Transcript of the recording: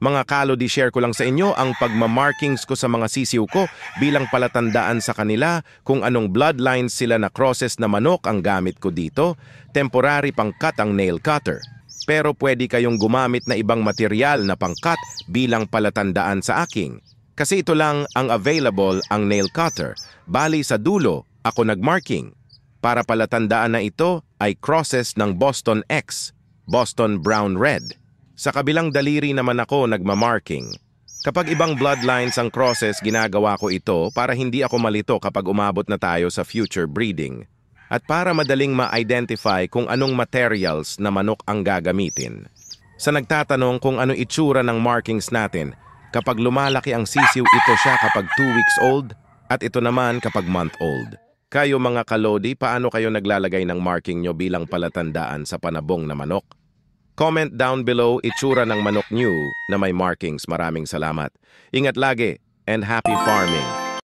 Mga kalodi, share ko lang sa inyo ang pagmamarkings ko sa mga sisiw ko bilang palatandaan sa kanila kung anong bloodlines sila na crosses na manok ang gamit ko dito. Temporary pangkat ang nail cutter. Pero pwede kayong gumamit na ibang material na pangkat bilang palatandaan sa aking. Kasi ito lang ang available ang nail cutter. Bali sa dulo, ako nagmarking. Para palatandaan na ito ay crosses ng Boston X, Boston Brown Red. Sa kabilang daliri naman ako nagmamarking. Kapag ibang bloodlines ang crosses, ginagawa ko ito para hindi ako malito kapag umabot na tayo sa future breeding. At para madaling ma-identify kung anong materials na manok ang gagamitin. Sa nagtatanong kung ano itsura ng markings natin, kapag lumalaki ang sisiw, ito siya kapag 2 weeks old at ito naman kapag month old. Kayo mga kalodi, paano kayo naglalagay ng marking nyo bilang palatandaan sa panabong na manok? Comment down below itsura ng manok nyo na may markings. Maraming salamat. Ingat lagi and happy farming!